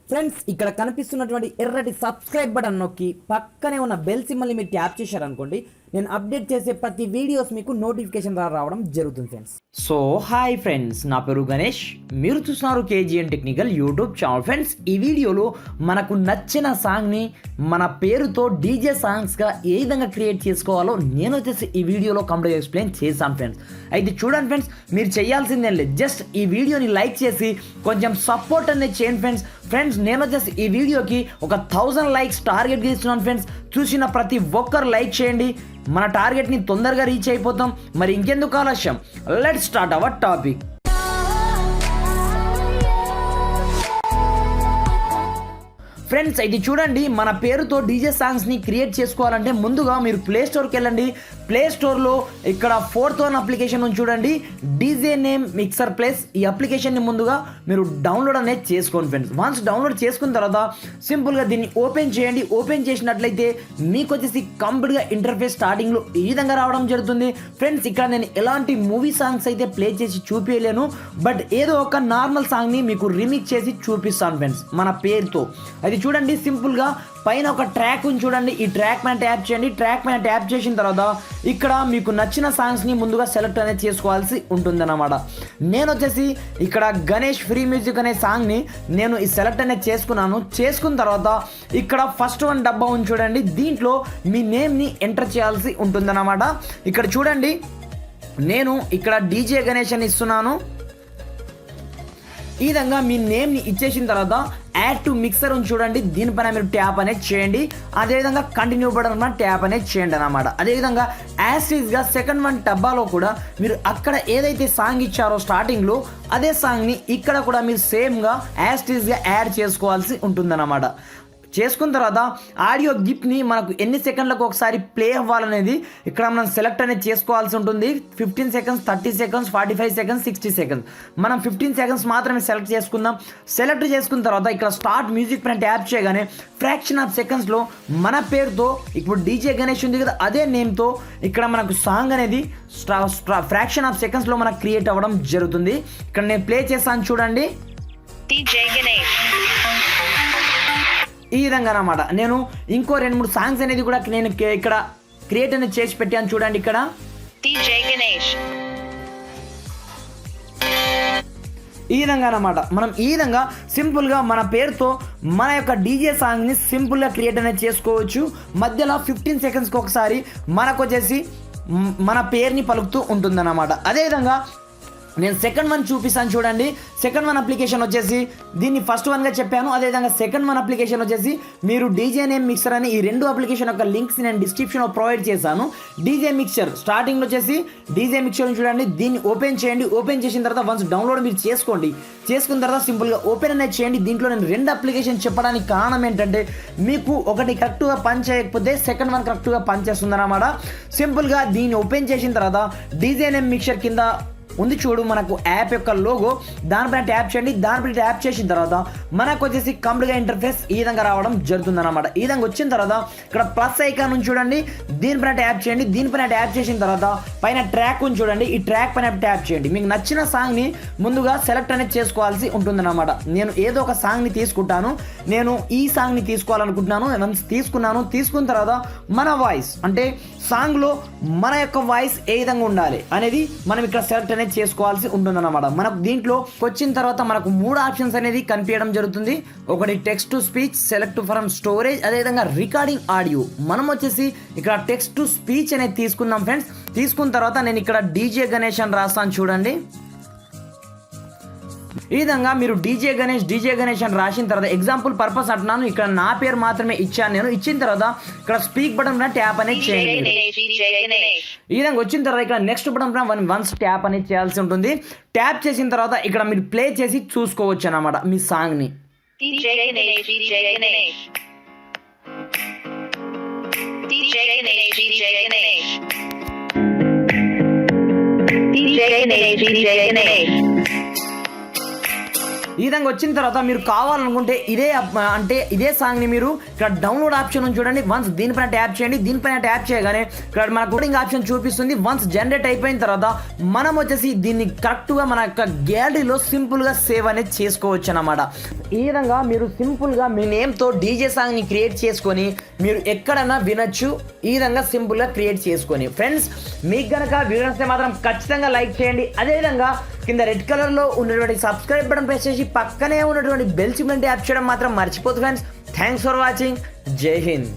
Friends ఇక్కడ కనిపిస్తున్నటువంటి ఎర్రటి సబ్స్క్రైబ్ బటన్ నొక్కి పక్కనే ఉన్న బెల్ సింబల్ని మీరు ట్యాప్ చేశారనుకోండి నేను అప్డేట్ చేసే ప్రతి వీడియోస్ మీకు నోటిఫికేషన్ ద్వారా రావడం జరుగుతుంది ఫ్రెండ్స్. సో హాయ్ ఫ్రెండ్స్, నా పేరు గణేష్, మీరు చూస్తున్నారు KGN technical YouTube channel. Friends ఈ వీడియోలో మనకు నచ్చిన సాంగ్ని మన పేరుతో డీజే సాంగ్స్గా ఏ విధంగా క్రియేట్ చేసుకోవాలో నేను వచ్చేసి ఈ వీడియోలో కంప్లీట్ ఎక్స్ప్లెయిన్ చేశాను ఫ్రెండ్స్. అయితే చూడండి ఫ్రెండ్స్, మీరు చేయాల్సిందేం లేదు, జస్ట్ ఈ వీడియోని లైక్ చేసి కొంచెం సపోర్ట్ అనేది చేయండి ఫ్రెండ్స్. నేను వచ్చేసి ఈ వీడియోకి ఒక 1000 లైక్స్ టార్గెట్ ఇస్తున్నాను ఫ్రెండ్స్. చూసిన ప్రతి ఒక్కరు లైక్ చేయండి, మన టార్గెట్ని తొందరగా రీచ్ అయిపోతాం. మరి ఇంకెందుకు ఆలస్యం, let's start our topic. Friends అయితే చూడండి, మన పేరుతో డీజే సాంగ్స్ని క్రియేట్ చేసుకోవాలంటే ముందుగా మీరు ప్లే స్టోర్కి వెళ్ళండి. ప్లే స్టోర్లో ఇక్కడ 4th వన్ అప్లికేషన్ ఉంది చూడండి, డీజే నేమ్ మిక్సర్ ప్లేస్. ఈ అప్లికేషన్ని ముందుగా మీరు డౌన్లోడ్ అనేది చేసుకోండి ఫ్రెండ్స్. వన్స్ డౌన్లోడ్ చేసుకున్న తర్వాత సింపుల్గా దీన్ని ఓపెన్ చేయండి. ఓపెన్ చేసినట్లయితే మీకు వచ్చేసి కంప్లీట్గా ఇంటర్ఫేస్ స్టార్టింగ్లో ఈ విధంగా రావడం జరుగుతుంది ఫ్రెండ్స్. ఇక్కడ నేను ఎలాంటి మూవీ సాంగ్స్ అయితే ప్లే చేసి చూపించలేను, బట్ ఏదో ఒక నార్మల్ సాంగ్ని మీకు రీమిక్స్ చేసి చూపిస్తాను ఫ్రెండ్స్ మన పేరుతో. అది చూడండి, సింపుల్గా పైన ఒక ట్రాక్ ఉంది చూడండి, ఈ ట్రాక్ పైన ట్యాప్ చేయండి. ట్రాక్ పైన ట్యాప్ చేసిన తర్వాత ఇక్కడ మీకు నచ్చిన సాంగ్స్ని ముందుగా సెలెక్ట్ అనేది చేసుకోవాల్సి ఉంటుందన్నమాట. నేను వచ్చేసి ఇక్కడ గణేష్ ఫ్రీ మ్యూజిక్ అనే సాంగ్ని నేను ఈ సెలెక్ట్ అనేది చేసుకున్నాను. చేసుకున్న తర్వాత ఇక్కడ ఫస్ట్ వన్ డబ్బా ఉంది చూడండి, దీంట్లో మీ నేమ్ని ఎంటర్ చేయాల్సి ఉంటుందన్నమాట. ఇక్కడ చూడండి, నేను ఇక్కడ డీజే గణేష్ అని ఇస్తున్నాను. ఈ విధంగా మీ నేమ్ని ఇచ్చేసిన తర్వాత యాడ్ టు మిక్సర్ ఉంది చూడండి, దీనిపైన మీరు ట్యాప్ అనేది చేయండి. అదేవిధంగా కంటిన్యూ బటన్ పైన ట్యాప్ అనేది చేయండి అన్నమాట. అదేవిధంగా యాస్టీస్గా సెకండ్ వన్ డబ్బాలో కూడా మీరు అక్కడ ఏదైతే సాంగ్ ఇచ్చారో స్టార్టింగ్లో అదే సాంగ్ని ఇక్కడ కూడా మీరు సేమ్గా యాస్టీస్గా యాడ్ చేసుకోవాల్సి ఉంటుందన్నమాట. చేసుకున్న తర్వాత ఆడియో గిప్ని మనకు ఎన్ని సెకండ్లకు ఒకసారి ప్లే అవ్వాలనేది ఇక్కడ మనం సెలెక్ట్ అనేది చేసుకోవాల్సి ఉంటుంది. 15 సెకండ్స్, 30 సెకండ్స్, 45 సెకండ్స్, 60 సెకండ్స్. మనం 15 సెకండ్స్ మాత్రమే సెలెక్ట్ చేసుకుందాం. సెలెక్ట్ చేసుకున్న తర్వాత ఇక్కడ స్టార్ట్ మ్యూజిక్ పైన ట్యాప్ చేయగానే ఫ్రాక్షన్ ఆఫ్ సెకండ్స్లో మన పేరుతో ఇప్పుడు డీజే గణేష్ ఉంది కదా, అదే నేమ్తో ఇక్కడ మనకు సాంగ్ అనేది ఫ్రాక్షన్ ఆఫ్ సెకండ్స్లో మనకు క్రియేట్ అవ్వడం జరుగుతుంది. ఇక్కడ నేను ప్లే చేస్తాను చూడండి, డీజే గణేష్. ఈ విధంగా అన్నమాట. నేను ఇంకో 2-3 సాంగ్స్ అనేది కూడా నేను ఇక్కడ క్రియేట్ అనేది చేసి పెట్టాను చూడండి. ఇక్కడ ఈ విధంగా అన్నమాట. మనం ఈ విధంగా సింపుల్గా మన పేరుతో మన యొక్క డీజే సాంగ్ని సింపుల్గా క్రియేట్ అనేది చేసుకోవచ్చు. మధ్యలో 15 సెకండ్స్కి ఒకసారి మనకు వచ్చేసి మన పేరుని పలుకుతూ ఉంటుందన్నమాట. అదేవిధంగా నేను సెకండ్ వన్ చూపిస్తాను చూడండి. సెకండ్ వన్ అప్లికేషన్ వచ్చేసి దీన్ని ఫస్ట్ వన్గా చెప్పాను. అదేవిధంగా సెకండ్ వన్ అప్లికేషన్ వచ్చేసి మీరు డీజే నేమ్ మిక్సర్ అని ఈ 2 అప్లికేషన్ యొక్క లింక్స్ నేను డిస్క్రిప్షన్లో ప్రొవైడ్ చేశాను. డీజే మిక్సర్ స్టార్టింగ్లో వచ్చేసి డీజే మిక్సర్ చూడండి, దీన్ని ఓపెన్ చేయండి. ఓపెన్ చేసిన తర్వాత వన్స్ డౌన్లోడ్ మీరు చేసుకోండి. చేసుకున్న తర్వాత సింపుల్గా ఓపెన్ అనేది చేయండి. దీంట్లో నేను 2 అప్లికేషన్ చెప్పడానికి కారణం ఏంటంటే మీకు ఒకటి కరెక్ట్గా పని చేయకపోతే సెకండ్ వన్ కరెక్ట్గా పనిచేస్తుంది అన్నమాట. సింపుల్గా దీన్ని ఓపెన్ చేసిన తర్వాత డీజే నేమ్ మిక్సర్ కింద ఉంది చూడు మనకు యాప్ యొక్క లోగో, దానిపైన ట్యాప్ చేయండి. దానిపైన ట్యాప్ చేసిన తర్వాత మనకు వచ్చేసి కంప్లీట్గా ఇంటర్ఫేస్ ఈ విధంగా రావడం జరుగుతుంది అనమాట. ఈ విధంగా వచ్చిన తర్వాత ఇక్కడ ప్లస్ ఐకాన్ ఉంది చూడండి, దీనిపైన ట్యాప్ చేయండి. దీనిపైన ట్యాప్ చేసిన తర్వాత పైన ట్రాక్ ఉంది చూడండి, ఈ ట్రాక్ పైన ట్యాప్ చేయండి. మీకు నచ్చిన సాంగ్ని ముందుగా సెలెక్ట్ అనేది చేసుకోవాల్సి ఉంటుందన్నమాట. నేను ఏదో ఒక సాంగ్ని తీసుకుంటాను, నేను ఈ సాంగ్ని తీసుకోవాలనుకుంటున్నాను. తీసుకున్న తర్వాత మన వాయిస్ అంటే సాంగ్లో మన యొక్క వాయిస్ ఏ విధంగా ఉండాలి అనేది మనం ఇక్కడ సెలెక్ట్ అనేది చేసుకోవాల్సి ఉంటుందన్నమాట. మనకు దీంట్లో వచ్చిన తర్వాత మనకు 3 ఆప్షన్స్ అనేది కనిపించడం జరుగుతుంది. ఒకటి text to speech, select from storage, అదేవిధంగా రికార్డింగ్ ఆడియో. మనం వచ్చేసి ఇక్కడ టెక్స్ట్ టు స్పీచ్ అనేది తీసుకుందాం ఫ్రెండ్స్. తీసుకున్న తర్వాత నేను ఇక్కడ డీజే గణేష్ అని రాస్తాను చూడండి. ఈ విధంగా మీరు డీజే గణేష్ అని రాసిన తర్వాత ఎగ్జాంపుల్ పర్పస్ అంటున్నాను, ఇక్కడ నా పేరు మాత్రమే ఇచ్చాను నేను. ఇచ్చిన తర్వాత ఇక్కడ స్పీక్ బటన్ పైన ట్యాప్ అనేది చేయండి. ఈ విధంగా వచ్చిన తర్వాత ఇక్కడ నెక్స్ట్ బటన్ పైన వన్స్ ట్యాప్ అనేది చేయాల్సి ఉంటుంది. ట్యాప్ చేసిన తర్వాత ఇక్కడ మీరు ప్లే చేసి చూసుకోవచ్చు అన్నమాట మీ సాంగ్ని. ఈ విధంగా వచ్చిన తర్వాత మీరు కావాలనుకుంటే ఇదే సాంగ్ని మీరు ఇక్కడ డౌన్లోడ్ ఆప్షన్ ఉంది చూడండి. వన్స్ దీనిపైన ట్యాప్ చేయండి. దీనిపైన ట్యాప్ చేయగానే ఇక్కడ మన కోడింగ్ ఆప్షన్ చూపిస్తుంది. వన్స్ జనరేట్ అయిపోయిన తర్వాత మనం వచ్చేసి దీన్ని కరెక్ట్గా మన యొక్క గ్యాలరీలో సింపుల్గా సేవ్ అనేది చేసుకోవచ్చు అన్నమాట. ఈ విధంగా మీరు సింపుల్గా మీ నేమ్తో డీజే సాంగ్ని క్రియేట్ చేసుకొని మీరు ఎక్కడైనా వినొచ్చు. ఈ విధంగా సింపుల్గా క్రియేట్ చేసుకొని ఫ్రెండ్స్, మీకు కనుక వీడియో నచ్చితే మాత్రం ఖచ్చితంగా లైక్ చేయండి. అదేవిధంగా కింద రెడ్ కలర్లో ఉన్నటువంటి సబ్స్క్రైబ్ బటన్ ప్రెస్ చేసి పక్కనే ఉన్నటువంటి బెల్ సింబల్ ట్యాప్ చేయడం మాత్రం మర్చిపోతుంది ఫ్రెండ్స్. Thanks for watching. జై హింద్.